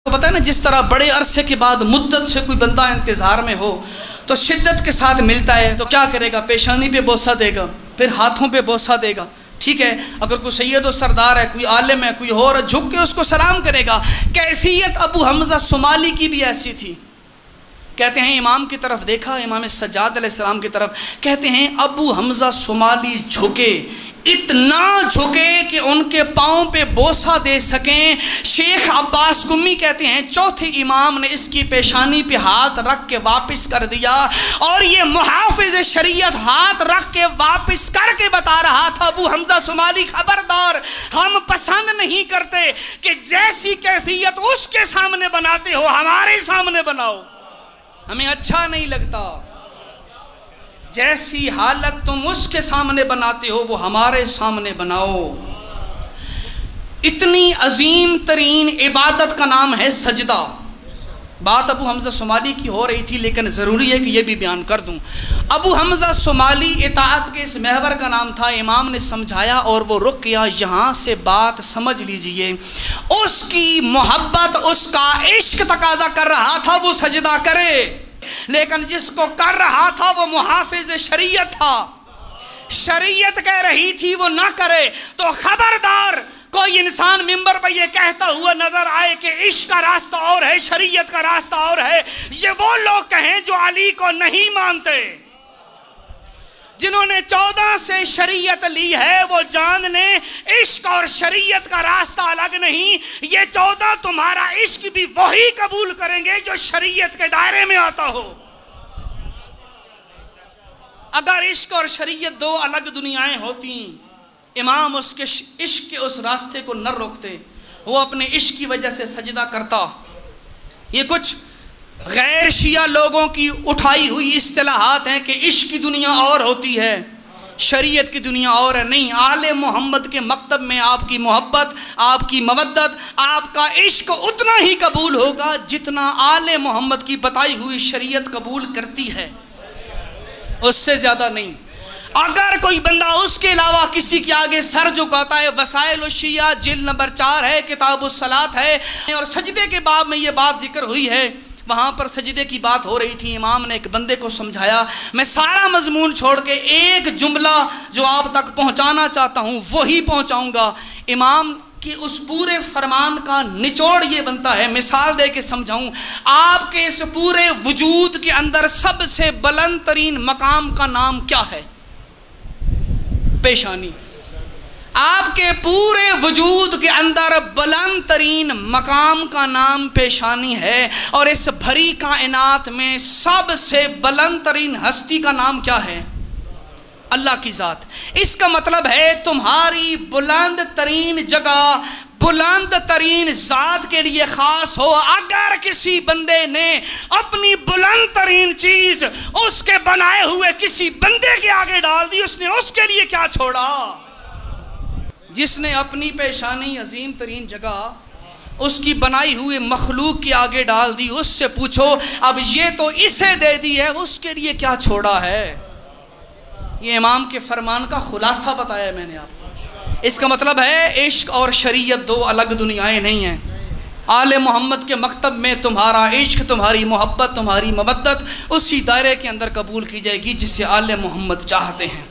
तो पता है ना, जिस तरह बड़े अरसे के बाद मुद्दत से कोई बंदा इंतज़ार में हो तो शिद्दत के साथ मिलता है तो क्या करेगा, पेशानी पे बोसा देगा, फिर हाथों पे बोसा देगा, ठीक है। अगर कोई सैयद व सरदार है, कोई आलिम है, कोई और, झुक के उसको सलाम करेगा। कैफियत अबू हमज़ा शुमाली की भी ऐसी थी। कहते हैं इमाम की तरफ देखा, इमाम सज्जाद अलैहिस्सलाम की तरफ, कहते हैं अबू हमज़ा शुमाली झुके, इतना झुके कि उनके पाँव पे बोसा दे सकें। शेख अब्बास कुम्मी कहते हैं चौथे इमाम ने इसकी पेशानी पे हाथ रख के वापस कर दिया, और ये मुहाफिज शरीयत हाथ रख के वापस करके बता रहा था, अबू हमज़ा शुमाली खबरदार, हम पसंद नहीं करते कि जैसी कैफियत उसके सामने बनाते हो हमारे सामने बनाओ, हमें अच्छा नहीं लगता। जैसी हालत तुम उसके सामने बनाते हो वो हमारे सामने बनाओ। इतनी अजीम तरीन इबादत का नाम है सजदा। बात अबू हमज़ा शुमाली की हो रही थी, लेकिन ज़रूरी है कि यह भी बयान कर दूं। अबू हमज़ा शुमाली इताअत के इस महवर का नाम था। इमाम ने समझाया और वो रुक गया। यहाँ से बात समझ लीजिए, उसकी मोहब्बत, उसका इश्क तकाजा कर रहा था वो सजदा करे, लेकिन जिसको कर रहा था वो मुहाफिज शरीयत था। शरीयत कह रही थी वो ना करे। तो खबरदार कोई इंसान मिंबर पर ये कहता हुआ नजर आए कि इश्क का रास्ता और है, शरीयत का रास्ता और है, ये वो लोग कहें जो अली को नहीं मानते। जिन्होंने 14 से शरीयत ली है वो जान लें इश्क और शरीयत का रास्ता अलग नहीं। ये 14 तुम्हारा इश्क भी वही कबूल करेंगे जो शरीयत के दायरे में आता हो। अगर इश्क और शरीयत दो अलग दुनियाएं होती, इमाम उसके इश्क के उस रास्ते को न रोकते, वो अपने इश्क की वजह से सजदा करता। ये कुछ गैर शिया लोगों की उठाई हुई इस्तिलाहात हैं कि इश्क की दुनिया और होती है, शरीयत की दुनिया और है। नहीं, आले मोहम्मद के मकतब में आपकी मोहब्बत, आपकी मवद्दत, आपका इश्क उतना ही कबूल होगा जितना आले मोहम्मद की बताई हुई शरीयत कबूल करती है, उससे ज़्यादा नहीं। अगर कोई बंदा उसके अलावा किसी के आगे सर झुकाता है, वसाइल शिया जिल्द नंबर 4 है, किताबुस सलात है, और सजदे के बाब में ये बात जिक्र हुई है, वहाँ पर सजदे की बात हो रही थी। इमाम ने एक बंदे को समझाया, मैं सारा मजमून छोड़ के एक जुमला जो आप तक पहुँचाना चाहता हूँ वही पहुँचाऊँगा। इमाम कि उस पूरे फरमान का निचोड़ ये बनता है, मिसाल दे के समझाऊं, आपके इस पूरे वजूद के अंदर सबसे बुलंद तरीन मकाम का नाम क्या है? पेशानी। आपके पूरे वजूद के अंदर बुलंद तरीन मकाम का नाम पेशानी है, और इस भरी कायनात में सबसे बुलंद तरीन हस्ती का नाम क्या है? अल्लाह की ज़ात। इसका मतलब है तुम्हारी बुलंद तरीन जगह बुलंद तरीन ज़ात के लिए ख़ास हो। अगर किसी बंदे ने अपनी बुलंद तरीन चीज़ उसके बनाए हुए किसी बंदे के आगे डाल दी, उसने उसके लिए क्या छोड़ा? जिसने अपनी पेशानी अजीम तरीन जगह उसकी बनाई हुई मखलूक के आगे डाल दी, उससे पूछो अब ये तो इसे दे दी है, उसके लिए क्या छोड़ा है? ये इमाम के फरमान का खुलासा बताया मैंने आपको। इसका मतलब है इश्क और शरीयत दो अलग दुनियाएं नहीं हैं। आले मोहम्मद के मकतब में तुम्हारा इश्क, तुम्हारी मोहब्बत, तुम्हारी मवद्दत उसी दायरे के अंदर कबूल की जाएगी जिसे आले मोहम्मद चाहते हैं।